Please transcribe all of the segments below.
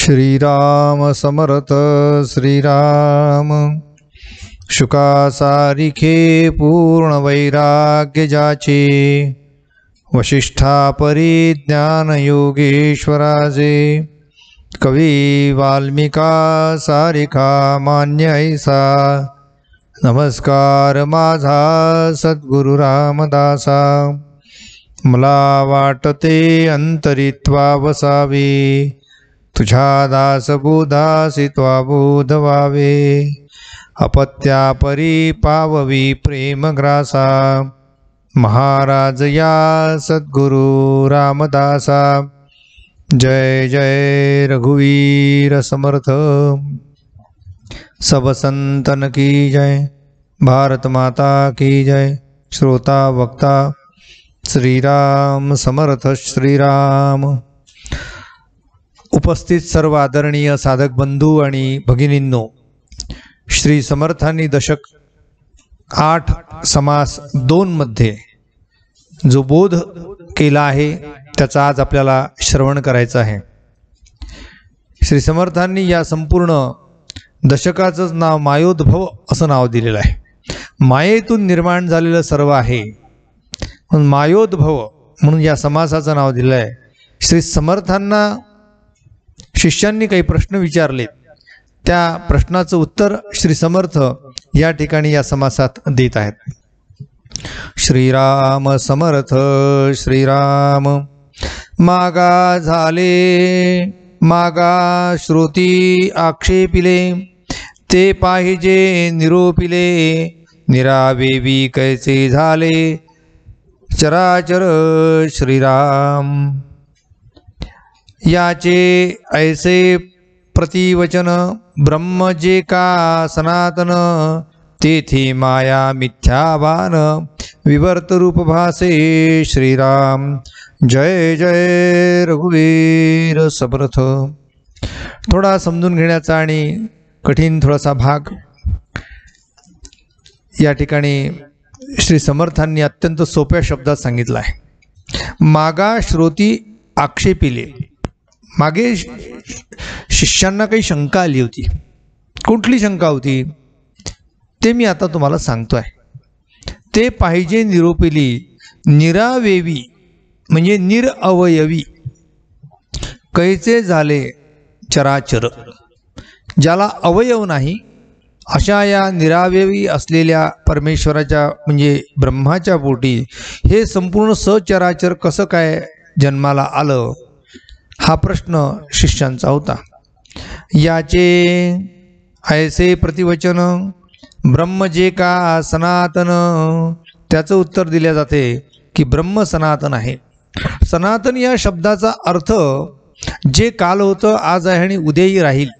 श्रीराम समर्थ श्रीराम। शुका सारिखे पूर्ण वैराग्य जाचे, वशिष्ठा परिज्ञान योगेश्वराजे। कवी वाल्मिका सारिखा मान्य ऐसा, नमस्कार माझा सद्गुरु रामदासा। मला वाटते अंतरित्वा वसावे, तुझ्या दासबोधासी त्वा बोध व्हावे। अपत्या परी पाववी प्रेमग्रासा, महाराज या सद्गुरु रामदासा। जय जय रघुवीर समर्थ। सब संतन की जय, भारत माता की जय। श्रोता वक्ता श्रीराम समर्थ श्रीराम। उपस्थित सर्व आदरणीय साधक बंधू आणि भगिनींनो, श्री समर्थांनी दशक 8 समास 2 मध्ये जो बोध केला आहे त्याचा आज आपल्याला श्रवण करायचा आहे। श्री समर्थांनी या संपूर्ण दशकाचं नाव मायोद्भव असं नाव दिलेलं आहे। मायेतून निर्माण झालेलं सर्व आहे, मायोद्भव म्हणून या समासाचं नाव दिलं आहे। श्री समर्थांना शिष्यांनी काही प्रश्न विचारले, त्या प्रश्नाचं उत्तर श्री समर्थ या ठिकाणी या समासात देत आहेत। श्रीराम समर्थ श्रीराम। मागा झाले मागा श्रुती आक्षेपिले, ते पाहिजे निरोपिले, निरावेवी कैसे झाले चराचर श्रीराम। याचे ऐसे प्रतिवचन, ब्रह्म जे का सनातन, तेथे माया मिथ्याभान, विवर्त रूप भासे श्रीराम। जय जय रघुवीर समर्थ। थोडा समजून घेण्याचा आणि कठीण थोडासा भाग या ठिकाणी श्री समर्थांनी अत्यंत सोप्या शब्दात सांगितला आहे। मागा श्रोती आक्षेपिले, मागे शिष्यांना काही शंका आली होती। कुठली शंका होती ते मी आता तुम्हाला सांगतोय। ते पाहिजे निरोपिली, निरावेवी म्हणजे निरअवयवी, कैसे झाले चराचर, ज्याला अवयव नाही अशा या निरावेवी असलेल्या परमेश्वराच्या म्हणजे ब्रह्माच्या पोटी हे संपूर्ण सचराचर कसं काय जन्माला आलं, हा प्रश्न शिष्यांचा होता। याचे ऐसे प्रतिवचन, ब्रह्म जे का सनातन, त्याचं उत्तर दिले जाते की ब्रह्म सनातन आहे। सनातन या शब्दाचा अर्थ जे काल होतं, आज आहे आणि उद्याही राहील,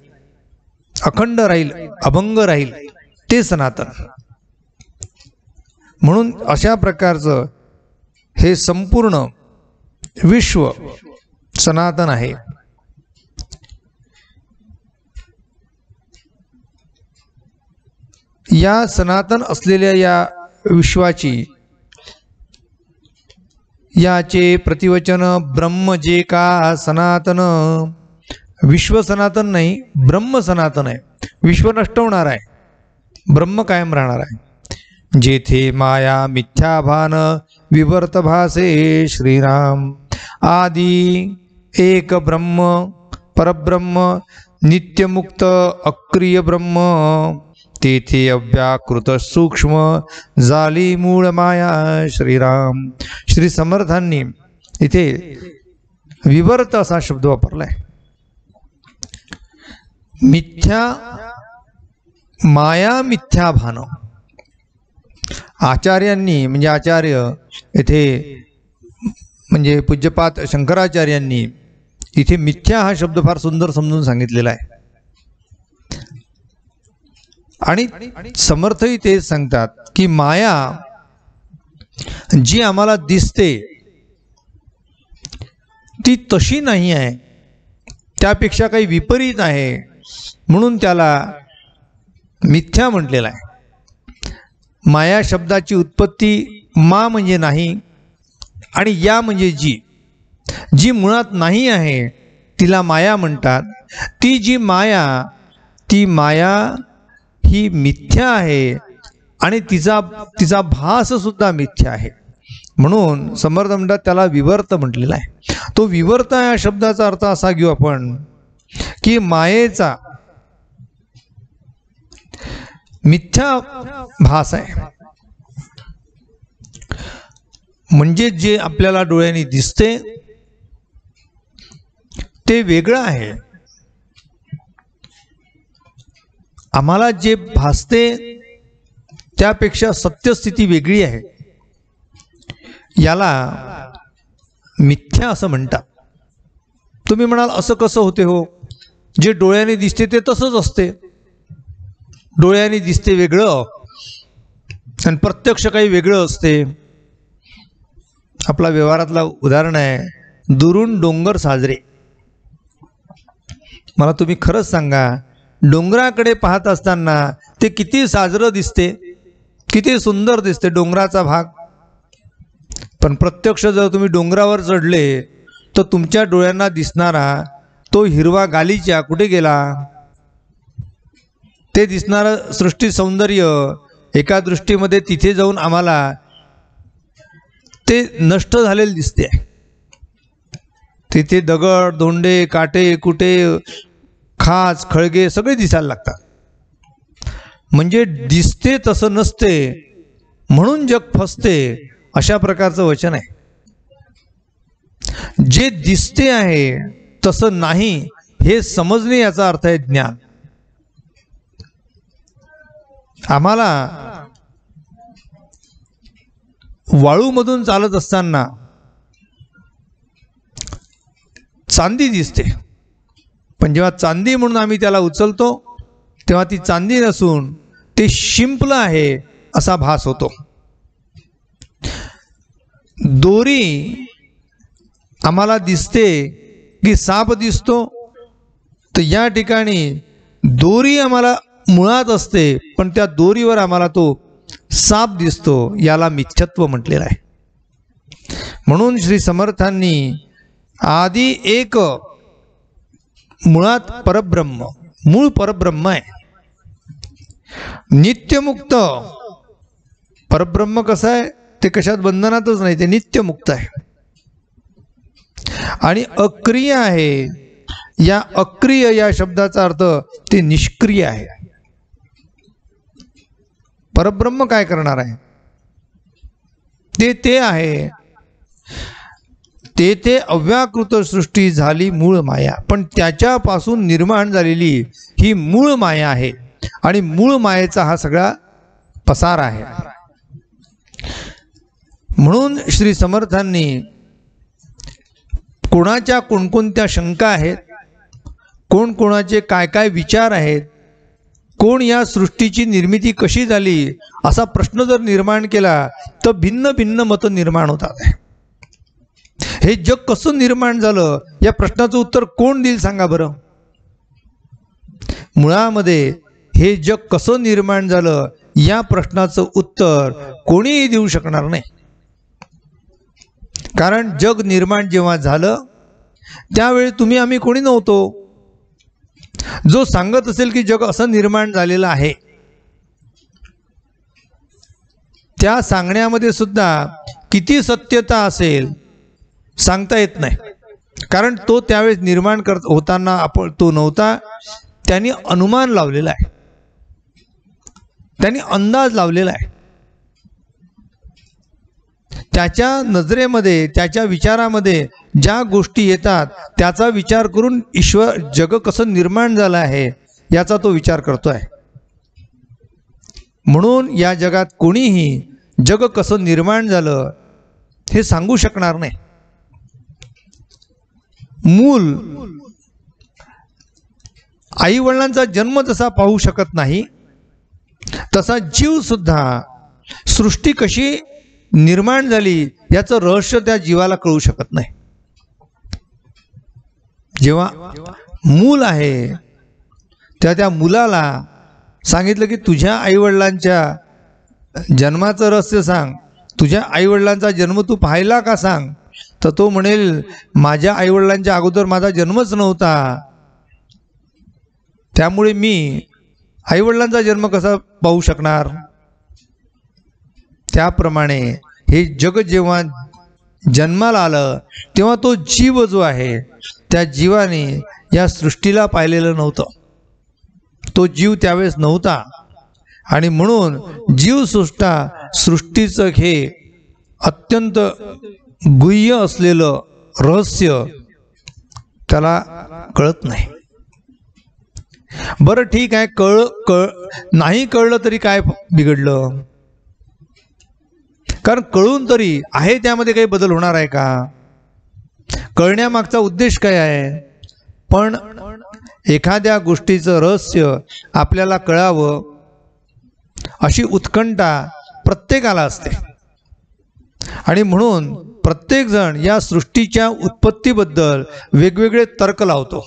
अखंड राहील, अभंग राहील, ते सनातन। म्हणून अशा प्रकारचं हे संपूर्ण विश्व सनातन आहे। या सनातन असलेल्या या विश्वाची याचे प्रतिवचन, ब्रह्म जे का सनातन, विश्व सनातन नाही, ब्रह्म सनातन आहे। विश्व नष्ट होणार आहे, ब्रह्म कायम राहणार आहे। जेथे माया मिथ्याभान, विवर्त भासे श्रीराम। आदि एक ब्रह्म परब्रह्म, नित्यमुक्त अक्रिय ब्रह्म, तेथे अव्याकृत सूक्ष्म, झाली मूळ माया श्रीराम। श्री समर्थांनी इथे विवर्त असा शब्द वापरलाय। मिथ्या माया मिथ्याभान, आचार्यांनी म्हणजे आचार्य इथे म्हणजे पूज्यपाद शंकराचार्यांनी इथे मिथ्या हा शब्द फार सुंदर समजून सांगितलेला आहे। आणि समर्थही तेच सांगतात की माया जी आम्हाला दिसते ती तशी नाही आहे, त्यापेक्षा काही विपरीत आहे, म्हणून त्याला मिथ्या म्हटलेला आहे। माया शब्दाची उत्पत्ती मा म्हणजे नाही आणि या म्हणजे जी, जी मुळात नाही आहे तिला माया म्हणतात. ती जी माया, ती माया ही मिथ्या आहे आणि तिचा भास सुद्धा मिथ्या आहे. म्हणून समर्थ म्हणतात त्याला विवर्त म्हटलेला आहे. तो विवर्त या शब्दाचा अर्थ असा घेऊ आपण की मायेचा मिथ्या भास आहे. म्हणजे जे आपल्याला डोळ्यांनी दिसते ते वेगळं आहे. आम्हाला जे भासते त्यापेक्षा सत्यस्थिती वेगळी आहे. याला मिथ्या असं म्हणतात. तुम्ही म्हणाल असं कसं होते हो, जे डोळ्याने दिसते ते तसंच असते. डोळ्याने दिसते वेगळं आणि प्रत्यक्ष काही वेगळं असते. आपला व्यवहारातला उदाहरण आहे, दुरून डोंगर साजरे. मला तुम्ही खरंच सांगा, डोंगराकडे पाहत असताना ते किती साजरं दिसते, किती सुंदर दिसते डोंगराचा भाग. पण प्रत्यक्ष जर तुम्ही डोंगरावर चढले तर तुमच्या डोळ्यांना दिसणारा तो हिरवा गालीचा कुठे गेला? ते दिसणारं सृष्टी सौंदर्य एका दृष्टीमध्ये तिथे जाऊन आम्हाला ते नष्ट झालेले दिसते. तिथे दगड धोंडे काटे कुटे खाच खळगे सगळे दिसायला लागतात. म्हणजे दिसते तसं नसते म्हणून जग फसते, अशा प्रकारचं वचन आहे. जे दिसते आहे तसं नाही हे समजणे याचा अर्थ आहे ज्ञान. आम्हाला वाळूमधून चालत असताना चांदी दिसते, पण जेव्हा चांदी म्हणून आम्ही त्याला उचलतो तेव्हा ती चांदी नसून ते शिंपलं आहे असा भास होतो. दोरी आम्हाला दिसते की साप दिसतो, तर या ठिकाणी दोरी आम्हाला मुळात असते पण त्या दोरीवर आम्हाला तो साप दिसतो. याला मिथ्यत्व म्हटलेलं आहे. म्हणून श्री समर्थांनी आदि एक, मुळात परब्रह्म, मूळ परब्रह्म आहे. नित्यमुक्त परब्रह्म कसं आहे, ते कशात बंधनातच नाही, ते नित्यमुक्त आहे. आणि अक्रिय आहे. या अक्रिय या शब्दाचा अर्थ ते निष्क्रिय आहे. परब्रह्म काय करणार आहे? ते आहे. ते अव्याकृत सृष्टी झाली मूळ माया, पण त्याच्यापासून निर्माण झालेली ही मूळ माया आहे. आणि मूळ मायेचा हा सगळा पसार आहे. म्हणून श्री समर्थांनी कोणाच्या कोणकोणत्या शंका आहेत, कोण कोणाचे काय काय विचार आहेत, कोण या सृष्टीची निर्मिती कशी झाली असा प्रश्न जर निर्माण केला तर भिन्न भिन्न मतं निर्माण होतात. हे जग कसं निर्माण झालं या प्रश्नाचं उत्तर कोण देईल सांगा बरं? मुळामध्ये हे जग कसं निर्माण झालं या प्रश्नाचं उत्तर कोणीही देऊ शकणार नाही. कारण जग निर्माण जेव्हा झालं त्यावेळी तुम्ही आम्ही कोणी नव्हतो. जो सांगत असेल की जग असं निर्माण झालेलं आहे, त्या सांगण्यामध्ये सुद्धा किती सत्यता असेल सांगता येत नाही. कारण तो त्यावेळेस निर्माण होताना आपण तो नव्हता. त्यांनी अनुमान लावलेला आहे, त्यांनी अंदाज लावलेला आहे. त्याच्या नजरेमध्ये त्याच्या विचारामध्ये ज्या गोष्टी येतात त्याचा विचार करून ईश्वर जग कसं निर्माण झालं आहे याचा तो विचार करतोय. म्हणून या जगात कोणीही जग कसं निर्माण झालं हे सांगू शकणार नाही. मूल आई वडिलांचा जन्म जसा पाहू शकत नाही तसा जीव सुद्धा सृष्टी कशी निर्माण झाली याचं रहस्य त्या जीवाला कळू शकत नाही. जेव्हा मूल आहे त्या मुलाला सांगितलं की तुझ्या आईवडिलांच्या जन्माचं रहस्य सांग, तुझ्या आईवडिलांचा जन्म तू पाहिला का सांग, तर तो म्हणेल माझ्या आईवडिलांच्या अगोदर माझा जन्मच नव्हता, त्यामुळे मी आईवडिलांचा जन्म कसा पाहू शकणार. त्याप्रमाणे हे जग जेव्हा जन्माला आलं तेव्हा तो जीव जो आहे त्या जीवाने या सृष्टीला पाहिलेलं नव्हतं. तो जीव त्यावेळेस नव्हता आणि म्हणून सृष्टीचं हे अत्यंत गुह्य असलेलं रहस्य त्याला कळत नाही. बरं ठीक आहे, नाही कळलं तरी काय बिघडलं, कारण कळून तरी आहे त्यामध्ये काही बदल होणार आहे का. कळण्यामागचा उद्देश काय आहे. पण एखाद्या गोष्टीचं रहस्य आपल्याला कळावं अशी उत्कंठा प्रत्येकाला असते आणि म्हणून प्रत्येक जण या सृष्टीच्या उत्पत्तीबद्दल वेगवेगळे तर्क लावतो.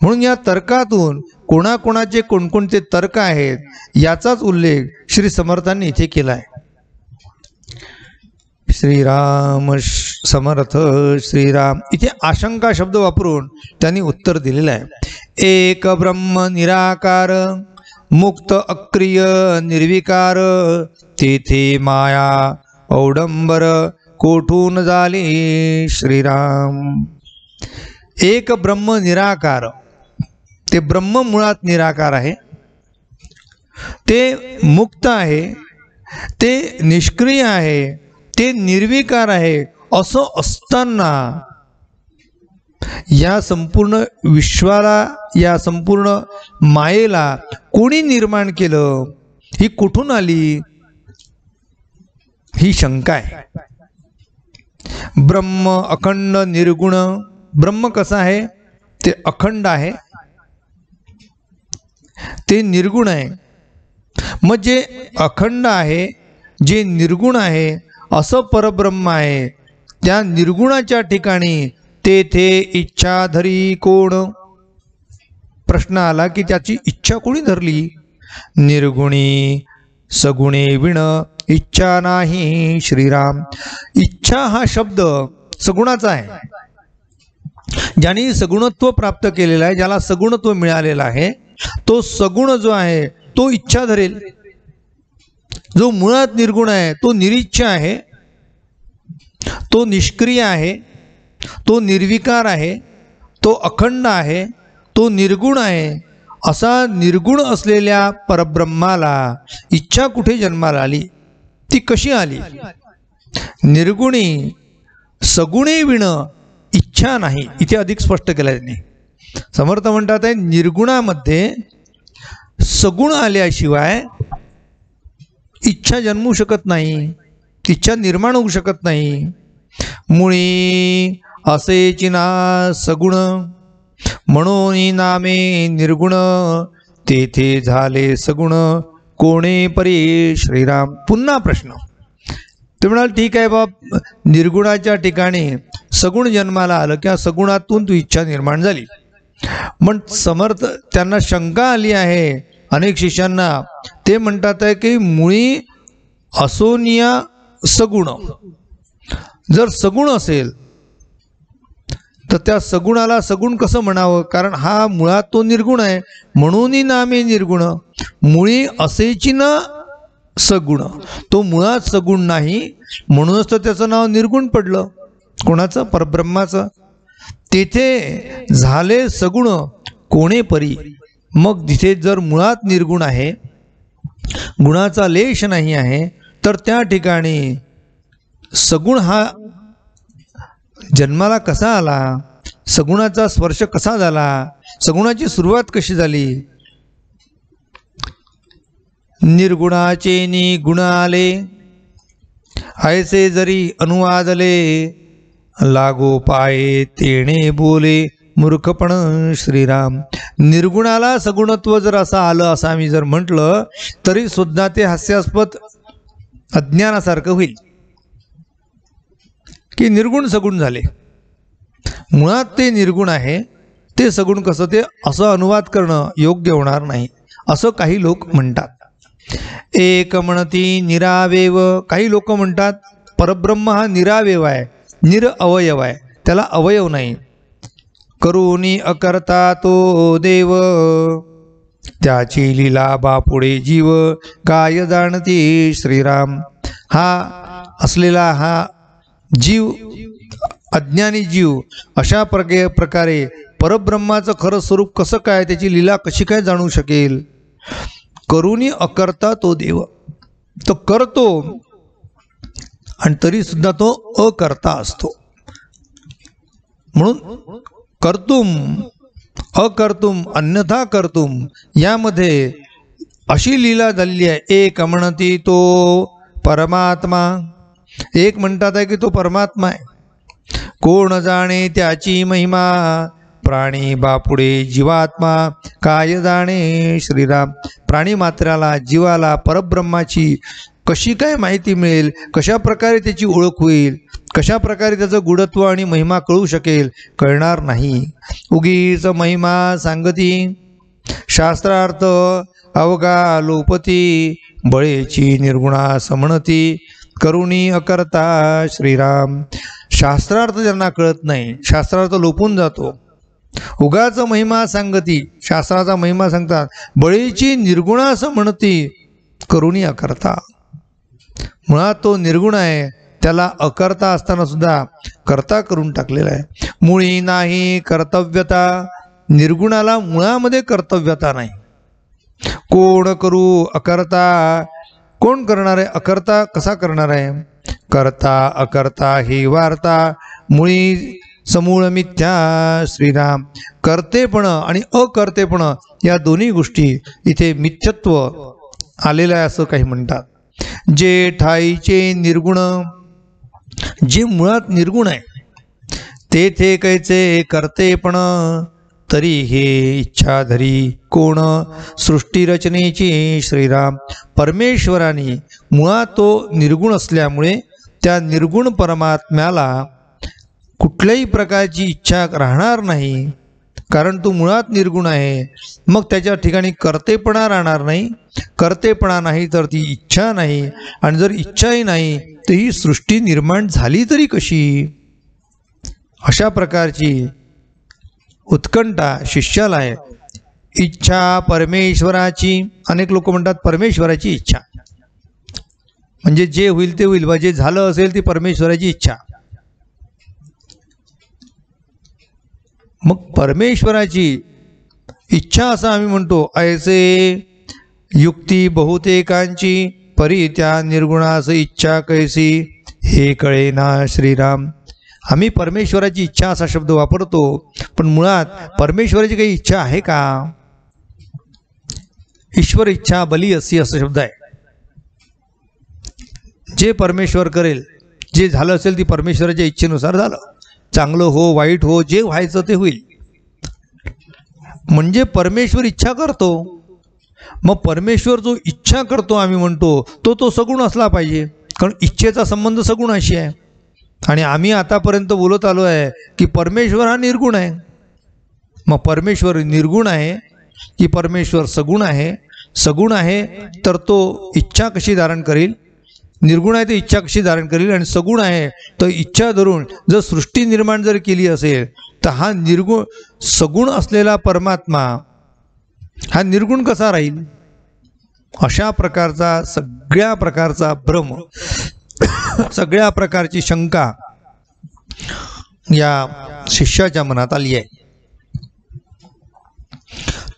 म्हणून या तर्कातून कोणाकोणाचे कोणकोणते तर्क आहेत याचाच उल्लेख श्री समर्थांनी इथे केलाय. श्रीराम समर्थ श्रीराम इथे आशंका शब्द वापरून त्यांनी उत्तर दिलेलं आहे. एक ब्रह्म निराकार मुक्त अक्रिय निर्विकार तेथे माया औडंबर कोठून झाले श्रीराम. एक ब्रह्म निराकार, ते ब्रह्म मुळात निराकार आहे, ते मुक्त आहे, ते निष्क्रिय आहे, ते निर्विकार आहे. असं असताना या संपूर्ण विश्वाला, या संपूर्ण मायेला कोणी निर्माण केलं, ही कुठून आली, ही शंका आहे. ब्रह्म अखंड निर्गुण, ब्रह्म कसं आहे, ते अखंड आहे, ते निर्गुण आहे. मग जे अखंड आहे, जे निर्गुण आहे असं परब्रह्म आहे, त्या निर्गुणाच्या ठिकाणी तेथे इच्छाधरी कोण. प्रश्न आला की त्याची इच्छा कोणी धरली. निर्गुणी सगुणे विण इच्छा नाही श्रीराम. इच्छा हा शब्द सगुणाचा आहे. ज्याने सगुणत्व प्राप्त केलेला आहे, ज्याला सगुणत्व मिळालेला आहे, तो सगुण जो आहे तो इच्छा धरेल. जो मुळात निर्गुण आहे तो निरीच्छा आहे, तो निष्क्रिय आहे, तो निर्विकार आहे, तो अखंड आहे, तो निर्गुण आहे. असा निर्गुण असलेल्या परब्रह्माला इच्छा कुठे जन्माला आली, ती कशी आली. निर्गुणी सगुणे विण इच्छा नाही, इथे अधिक स्पष्ट केलं त्यांनी. समर्थ म्हणतात आहे निर्गुणामध्ये सगुण आल्याशिवाय इच्छा जन्मू शकत नाही, इच्छा निर्माण होऊ शकत नाही. मुळी असे चिना सगुण म्हणून नामे निर्गुण तेथे झाले सगुण कोणे परी श्रीराम. पुन्हा प्रश्न. ते म्हणाल ठीक आहे बाप, निर्गुणाच्या ठिकाणी सगुण जन्माला आलं किंवा सगुणातून तू इच्छा निर्माण झाली. पण समर्थ त्यांना शंका आली आहे अनेक शिष्यांना. ते म्हणतात आहे की मुळी असोनिया सगुण, जर सगुण असेल तर त्या सगुणाला सगुण कसं म्हणावं, कारण हा मुळात तो निर्गुण आहे. म्हणून नामे निर्गुण मुळी असेची न सगुण. तो मुळात सगुण नाही म्हणूनच तर त्याचं नाव निर्गुण पडलं. कोणाचं, परब्रह्माचं. तेथे झाले सगुण कोणे परी. मग जिथे जर मुळात निर्गुण आहे, गुणाचा लेश नाही आहे, तर त्या ठिकाणी सगुण हा जन्माला कसा आला, सगुणाचा स्पर्श कसा झाला, सगुणाची सुरुवात कशी झाली. निर्गुणाचे नि गुण आले ऐसे जरी अनुवादले लागो पाये तेणे बोले मूर्खपण श्रीराम. निर्गुणाला सगुणत्व जर असं आलं असं आम्ही जर म्हटलं तरी सुद्धा ते हास्यास्पद अज्ञानासारखं होईल की निर्गुण सगुण झाले. मुळात ते निर्गुण आहे, ते सगुण कसं, ते असं अनुवाद करणं योग्य होणार नाही असं काही लोक म्हणतात. एक म्हणती निरावेव. काही लोक म्हणतात परब्रह्म हा निरावेव आहे, निरअवयव आहे, त्याला अवयव नाही. करुणी अकर्ता तो देव, त्याची लीला बापुढे जीव, काय जाणती श्रीराम. हा असलेला हा जीव, अज्ञानी जीव अशा प्रकारे परब्रह्माचं खरं स्वरूप कसं काय, त्याची लीला कशी काय जाणू शकेल. करुणी अकर्ता तो देव, तो करतो आणि तरी सुद्धा तो अकर्ता असतो. म्हणून कर्तुम अकर्तुम अन्यथा कर्तुम यामध्ये अशी लीला झालेली आहे. एक म्हणती तो परमात्मा, एक म्हणतात आहे की तो परमात्मा आहे. कोण जाणे त्याची महिमा, प्राणी बापुडे जीवात्मा, काय जाणे श्रीराम. प्राणी मात्राला, जीवाला परब्रह्माची कशी काय माहिती मिळेल, कशा प्रकारे त्याची ओळख होईल, कशा प्रकारे त्याचं गुणत्व आणि महिमा कळू शकेल, कळणार नाही. उगीच महिमा सांगती, शास्त्रार्थ अवघा लोपती, बळेची निर्गुणा समणती, करुणी अकर्ता श्रीराम. शास्त्रार्थ ज्यांना कळत नाही, शास्त्रार्थ लोपून जातो. उगाच महिमा सांगती, शास्त्राचा महिमा सांगतात, बळीची निर्गुणा असं म्हणती, करुणी अकर्ता. मुळात तो निर्गुण आहे, त्याला अकर्ता असताना सुद्धा कर्ता करून टाकलेला आहे. मुळी नाही कर्तव्यता, निर्गुणाला मुळामध्ये कर्तव्यता नाही. कोण करू अकर्ता, कोण करणार आहे अकर्ता, कसा करणार आहे. कर्ता अकर्ता ही वार्ता, मुळी समूळ मिथ्या श्रीराम. कर्तेपण आणि अकर्तेपण या दोन्ही गोष्टी इथे मिथ्यत्व आलेलं आहे असं काही म्हणतात. जे ठाईचे निर्गुण, जे मुळात निर्गुण आहे, तेथे कैचे कर्तेपण, तरी हे इच्छाधरी कोण, सृष्टी रचनेची श्रीराम. परमेश्वराने मुळात तो निर्गुण असल्यामुळे त्या निर्गुण परमात्म्याला कुठल्याही प्रकारची इच्छा राहणार नाही, कारण तो मुळात निर्गुण आहे. मग त्याच्या ठिकाणी कर्तेपणा राहणार नाही. कर्तेपणा नाही तर ती इच्छा नाही, आणि जर इच्छाही नाही तर ही सृष्टी निर्माण झाली तरी कशी. अशा प्रकारची उत्कंठा शिष्याला आहे. इच्छा परमेश्वराची, अनेक लोक म्हणतात परमेश्वराची इच्छा म्हणजे जे होईल ते होईल, जे झालं असेल ती परमेश्वराची इच्छा. मग परमेश्वराची इच्छा असं आम्ही म्हणतो. ऐसे युक्ती बहुतेकांची, परी त्या निर्गुणास इच्छा कैसी, हे कळे ना श्रीराम. आम्ही परमेश्वराची इच्छा असा शब्द वापरतो, पण मुळात परमेश्वराची काही इच्छा आहे का. ईश्वर इच्छा बली असी असा शब्द आहे. जे परमेश्वर करेल, जे झालं असेल ती परमेश्वराच्या इच्छेनुसार झालं. चांगलं हो वाईट हो, जे व्हायचं ते होईल. म्हणजे परमेश्वर इच्छा करतो. मग परमेश्वर जो इच्छा करतो आम्ही म्हणतो तो सगुण असला पाहिजे, कारण इच्छेचा संबंध सगुणाशी आहे. आणि आम्ही आतापर्यंत बोलत आलो आहे की परमेश्वर हा निर्गुण आहे. मग परमेश्वर निर्गुण आहे की परमेश्वर सगुण आहे. सगुण आहे तर तो इच्छा कशी धारण करेल, निर्गुण आहे तर इच्छा कशी धारण करेल, आणि सगुण आहे तर इच्छा धरून जर सृष्टी निर्माण जर केली असेल तर हा निर्गुण सगुण असलेला परमात्मा हा निर्गुण कसा राहील. अशा प्रकारचा सगळ्या प्रकारचा भ्रम, सगळ्या प्रकारची शंका या शिष्याच्या मनात आली आहे.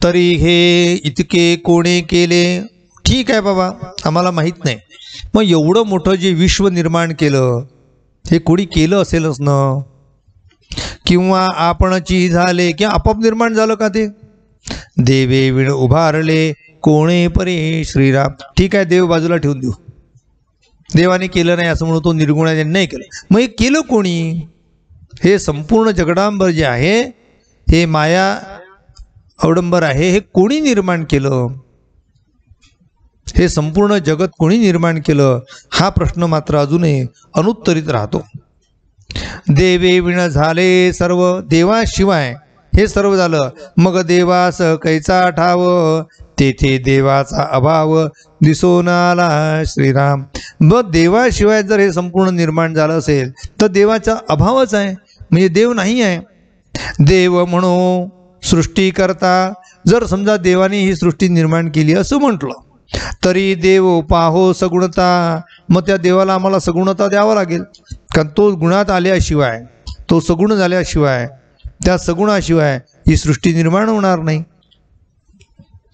तरी हे इतके कोणे केले. ठीक आहे बाबा, आम्हाला माहीत नाही. मग एवढं मोठं जे विश्व निर्माण केलं हे कोणी केलं असेलच ना, किंवा आपणची झाले की आपोआप निर्माण झालं का ते. देवे विण उभारले कोणे परे श्रीराम. ठीक आहे, देव बाजूला ठेवून देऊ, देवाने केलं नाही असं म्हणून तो निर्गुण आहे, नाही केलं. मग हे केलं कोणी. हे संपूर्ण जगडांबर जे आहे, हे माया अवडंबर आहे, हे कोणी निर्माण केलं. हे संपूर्ण जगत कोणी निर्माण केलं हा प्रश्न मात्र अजूनही अनुत्तरित राहतो. देवे विण झाले सर्व, देवाशिवाय हे सर्व झालं. मग देवास कैचा ठाव, तेथे देवाचा अभाव दिसून आला श्रीराम. देवाशिवाय जर हे संपूर्ण निर्माण झालं असेल तर देवाचा अभावच आहे, म्हणजे देव नाही आहे. देव म्हणू सृष्टी करता, जर समजा देवाने ही सृष्टी निर्माण केली असं म्हटलं तरी देव पाहो सगुणता, मग त्या देवाला आम्हाला सगुणता द्यावं लागेल. कारण तो गुणात आल्याशिवाय, तो सगुण झाल्याशिवाय, त्या सगुणाशिवाय ही सृष्टी निर्माण होणार नाही.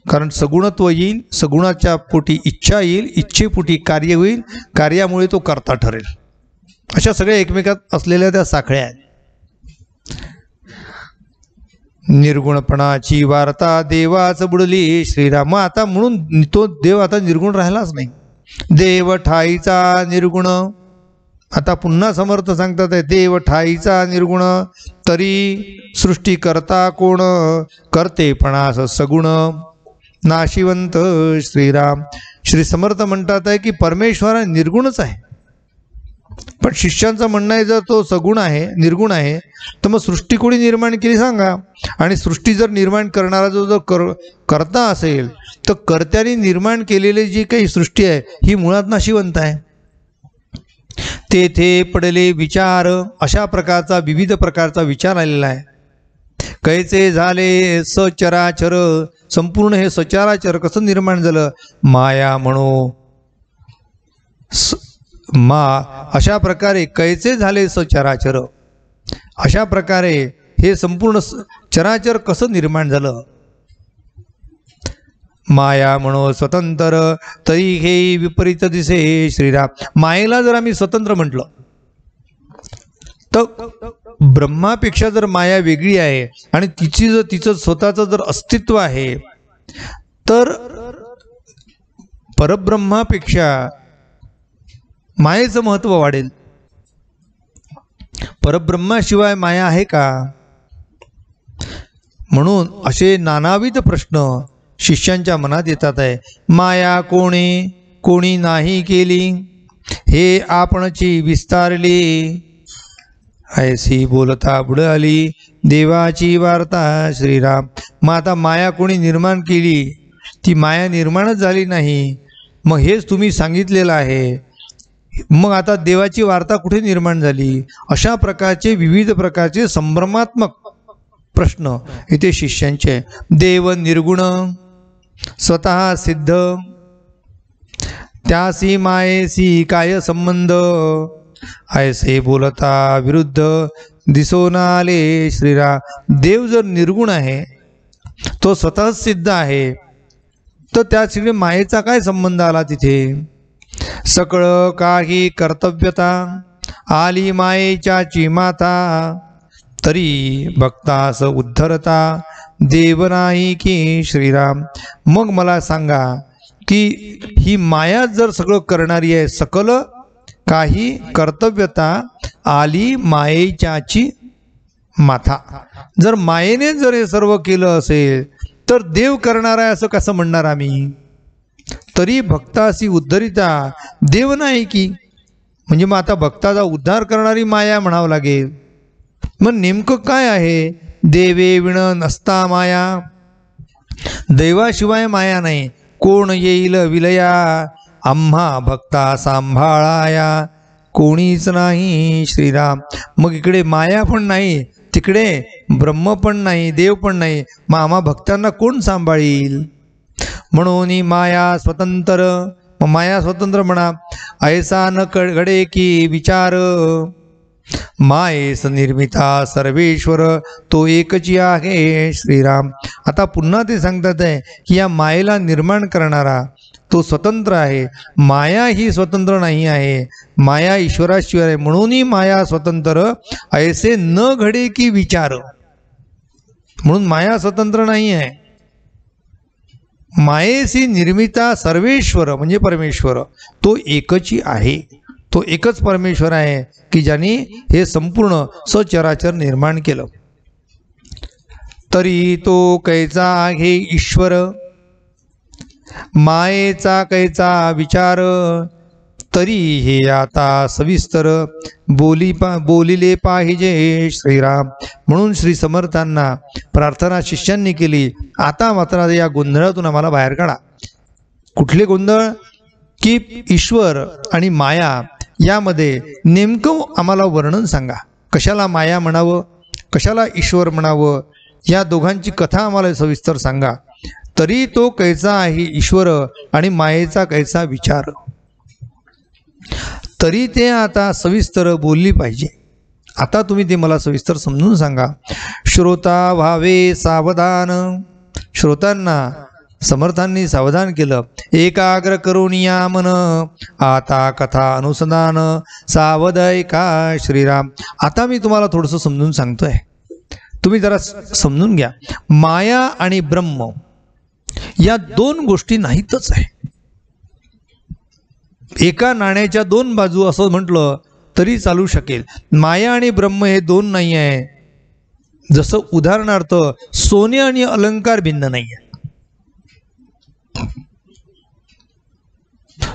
कारण सगुणत्व येईल, सगुणाच्या पोटी इच्छा येईल, इच्छेपोटी कार्य होईल, कार्यामुळे तो कर्ता ठरेल. अशा सगळ्या एकमेकात असलेल्या त्या साखळ्या आहेत. निर्गुणपणाची वार्ता देवाच बुडली श्रीराम. आता म्हणून तो देव आता निर्गुण राहिलाच नाही. देव ठाईचा निर्गुण. आता पुन्हा समर्थ सांगतात देव ठाईचा निर्गुण, तरी सृष्टी करता कोण, करतेपणास सगुण नाशिवंत श्रीराम. श्री समर्थ म्हणतात आहे की परमेश्वर हा निर्गुणच आहे. पण शिष्यांचं म्हणणं आहे जर तो सगुण आहे, निर्गुण आहे, तर मग सृष्टी कोणी निर्माण केली सांगा. आणि सृष्टी जर निर्माण करणारा जो जर करता असेल तर कर्त्याने निर्माण केलेली जी काही सृष्टी आहे ही मुळात नाशिवंत आहे. तेथे पडले विचार, अशा प्रकारचा विविध प्रकारचा विचार आलेला आहे. कैसे झाले सचराचर, संपूर्ण हे सचराचर कसं निर्माण झालं, माया म्हणू अशा प्रकारे कैसे झाले सचराचर, अशा प्रकारे हे संपूर्ण चराचर कसं निर्माण झालं. माया म्हणो स्वतंत्र, तरी हे विपरीत दिसे श्रीराम. मायेला जर आम्ही स्वतंत्र म्हटलं तर ब्रह्मापेक्षा जर माया वेगळी आहे आणि तिचं स्वतःचं जर अस्तित्व आहे तर परब्रह्मापेक्षा मायेचं महत्त्व वाढेल. परब्रह्माशिवाय माया आहे का. म्हणून असे नानाविध प्रश्न शिष्यांच्या मनात येतात आहे. माया कोणी कोणी नाही केली, हे आपणची विस्तारली, ऐसी बोलता बुडाली देवाची वार्ता श्रीराम. मग आता माया कोणी निर्माण केली, ती माया निर्माणच झाली नाही, मग हेच तुम्ही सांगितलेलं आहे, मग आता देवाची वार्ता कुठे निर्माण झाली. अशा प्रकारचे विविध प्रकारचे संभ्रमात्मक प्रश्न इथे शिष्यांचे. देव निर्गुण स्वतः सिद्ध, त्यासी मायेसी काय संबंध, ऐसे बोलता विरुद्ध दिसून आले श्रीराम. देव जर निर्गुण आहे, तो स्वतः सिद्ध आहे, तर त्यासाठी मायेचा काय संबंध आला तिथे. सकळ काही कर्तव्यता आली मायेच्याची माता, तरी भक्तास उद्धरता देव नाही की श्रीराम. मग मला सांगा की ही माया जर सगळं करणारी आहे, सकल काही कर्तव्यता आली मायेच्याची माथा, जर मायेने जर हे सर्व केलं असेल तर देव करणार आहे असं कसं म्हणणार आम्ही. तरी भक्तासी उद्धरिता देव नाही की, म्हणजे मग आता भक्ताचा उद्धार करणारी माया म्हणावं लागेल. मग नेमकं काय आहे. देवे विण नसता माया, देवाशिवाय माया नाही. कोण येईल विलया, आम्हा भक्ता सांभाळाया कोणीच नाही श्रीराम. मग इकडे माया पण नाही, तिकडे ब्रह्म पण नाही, देव पण नाही, मग आम्हा भक्तांना कोण सांभाळील. म्हणून माया स्वतंत्र, मग माया स्वतंत्र म्हणा. ऐसा न घडे की विचार, मायेस निर्मिता सर्वेश्वर, तो एकची आहे श्रीराम. आता पुन्हा ते सांगतात आहे की या मायेला निर्माण करणारा तो स्वतंत्र आहे, माया ही स्वतंत्र नाही आहे, माया ईश्वराशिवाय आहे. म्हणून माया स्वतंत्र, ऐसे न घडे की विचार. म्हणून माया स्वतंत्र नाही आहे. मायेसी निर्मिता सर्वेश्वर म्हणजे परमेश्वर, तो एकची आहे, तो एकच परमेश्वर आहे की ज्याने हे संपूर्ण सचराचर निर्माण केलं. तरी तो कैचा आहे ईश्वर, मायेचा कैचा विचार, तरी हे आता सविस्तर बोलिले पाहिजे श्रीराम. म्हणून श्री समर्थांना प्रार्थना शिष्यांनी केली, आता मात्र या गोंधळातून आम्हाला बाहेर काढा. कुठले गोंधळ की ईश्वर आणि माया यामध्ये नेमकं आम्हाला वर्णन सांगा, कशाला माया म्हणावं, कशाला ईश्वर म्हणावं, या दोघांची कथा आम्हाला सविस्तर सांगा. तरी तो कैसा आहे ईश्वर आणि मायेचा कैसा विचार, तरी ते आता सविस्तर बोलली पाहिजे. आता तुम्ही ते मला सविस्तर समजून सांगा. श्रोता व्हावे सावधान, श्रोतांना समर्थांनी सावधान केलं. एकाग्र करून या मन, आता कथा अनुसंधान, सावध ऐका श्रीराम. आता मी तुम्हाला थोडंसं समजून सांगतोय, तुम्ही जरा समजून घ्या. माया आणि ब्रह्म या दोन गोष्टी नाहीतच आहे. एका नाण्याच्या दोन बाजू असं म्हटलं तरी चालू शकेल. माया आणि ब्रह्म हे दोन नाही आहे. जसं उदाहरणार्थ सोने आणि अलंकार भिन्न नाही आहे.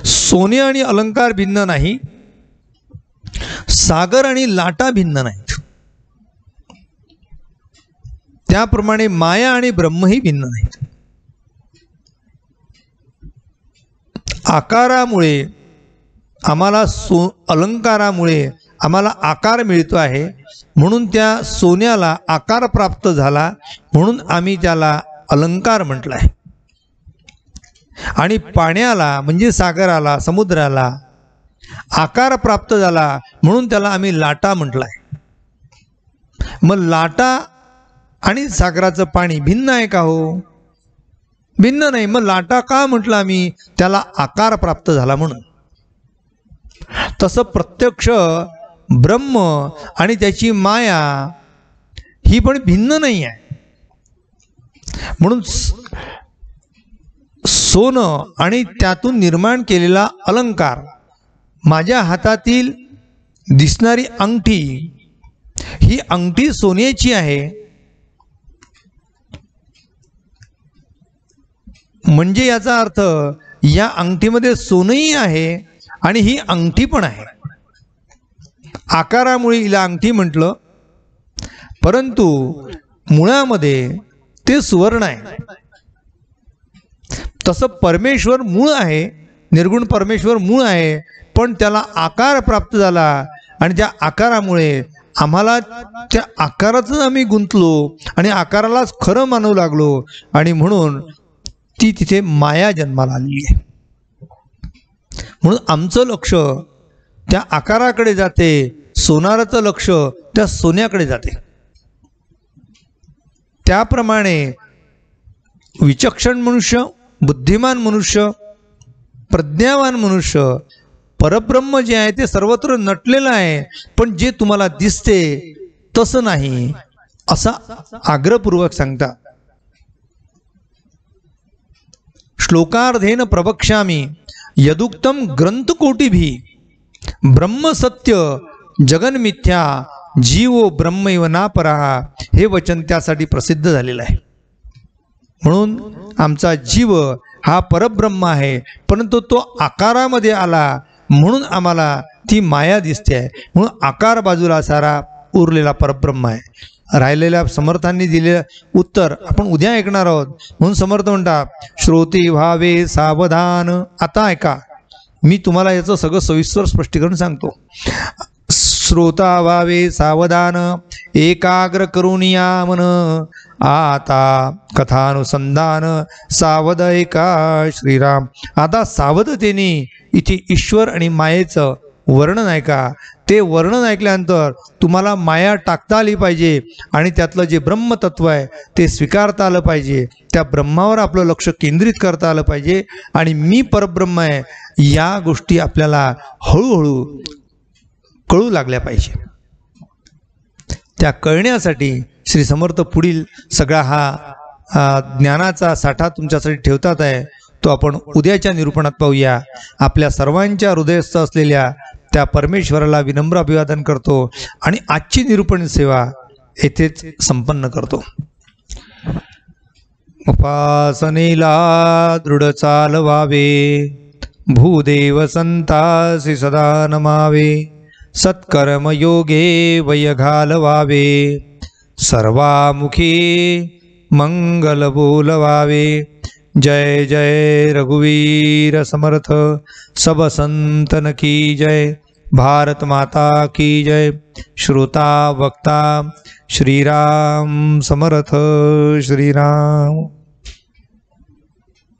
सोने आणि अलंकार भिन्न नाही, सागर आणि लाटा भिन्न नाहीत. त्याप्रमाणे माया आणि ब्रह्मही भिन्न नाहीत. आकारामुळे आम्हाला अलंकारामुळे आम्हाला आकार मिळतो आहे, म्हणून त्या सोन्याला आकार प्राप्त झाला, म्हणून आम्ही त्याला अलंकार म्हटलं आहे. आणि पाण्याला म्हणजे सागराला, समुद्राला आकार प्राप्त झाला, म्हणून त्याला आम्ही लाटा म्हटलं आहे. मग लाटा आणि सागराचं पाणी भिन्न आहे का हो? भिन्न नाही. मग लाटा का म्हटलं आम्ही? त्याला आकार प्राप्त झाला म्हणून. तसं प्रत्यक्ष ब्रह्म आणि त्याची माया ही पण भिन्न नाही आहे. म्हणून सोनं आणि त्यातून निर्माण केलेला अलंकार, माझ्या हातातील दिसणारी अंगठी, ही अंगठी सोन्याची आहे, म्हणजे याचा अर्थ या अंगठीमध्ये सोनंही आहे आणि ही अंगठी पण आहे. आकारामुळे हिला अंगठी म्हटलं, परंतु मुळामध्ये ते सुवर्ण आहे. तसं परमेश्वर मूळ आहे, निर्गुण परमेश्वर मूळ आहे, पण त्याला आकार प्राप्त झाला आणि त्या आकारामुळे आम्हाला त्या आकारातच आम्ही गुंतलो आणि आकारालाच खरं मानू लागलो, आणि म्हणून ती तिथे माया जन्माला आली आहे. म्हणून आमचं लक्ष त्या आकाराकडे जाते, सोनाराचं लक्ष त्या सोन्याकडे जाते. त्याप्रमाणे विचक्षण मनुष्य, बुद्धिमान मनुष्य, प्रज्ञावान मनुष्य, परब्रह्म जे आहे ते सर्वत्र नटलेलं आहे, पण जे तुम्हाला दिसते तसं नाही, असा आग्रहपूर्वक सांगता. श्लोकार्धेन प्रवक्ष्यामि यदुक्तम ग्रंथकोटिभी ब्रह्म सत्य जगन्मिथ्या जीवो ब्रह्मैव नापरः, हे वचन त्यासाठी प्रसिद्ध झालेलं आहे. म्हणून आमचा जीव हा परब्रह्म आहे, परंतु तो आकारामध्ये आला म्हणून आम्हाला ती माया दिसते आहे. म्हणून आकार बाजूला सारा उरलेला परब्रह्म आहे. राहिलेल्या समर्थांनी दिलेलं उत्तर आपण उद्या ऐकणार आहोत. म्हणून समर्थ म्हणतात, श्रोती व्हावे सावधान. आता ऐका, मी तुम्हाला याचं सगळं सविस्तर स्पष्टीकरण सांगतो. श्रोता व्हावे सावधान, एकाग्र करून या मन, आता कथानुसंधान, सावध ऐका श्रीराम. आता सावधतेने इथे ईश्वर आणि मायेचं वर्णन ऐका. ते वर्णन ऐकल्यानंतर तुम्हाला माया टाकता आली पाहिजे आणि त्यातलं जे ब्रह्मतत्व आहे ते स्वीकारता आलं पाहिजे. त्या ब्रह्मावर आपलं लक्ष केंद्रित करता आलं पाहिजे आणि मी परब्रह्म आहे या गोष्टी आपल्याला हळूहळू कळू लागल्या पाहिजे. त्या कळण्यासाठी श्री समर्थ पुढील सगळा हा ज्ञानाचा साठा तुमच्यासाठी ठेवतात आहे. तो आपण उद्याच्या निरूपणात पाहूया. आपल्या सर्वांच्या हृदयस्थ असलेल्या त्या परमेश्वराला विनम्र अभिवादन करतो आणि आजची निरूपण सेवा येथेच संपन्न करतो. उपासनेला दृढ चालवावे, भूदेव संतासी सदा नमावे, सत्कर्म योगे वय घालवावे, सर्वामुखी मंगल बोलवावे, जय जय रघुवीर समर्थ, सब संतन की जय। भारत माता की जय। श्रोता वक्ता श्रीराम समर्थ। श्रीराम।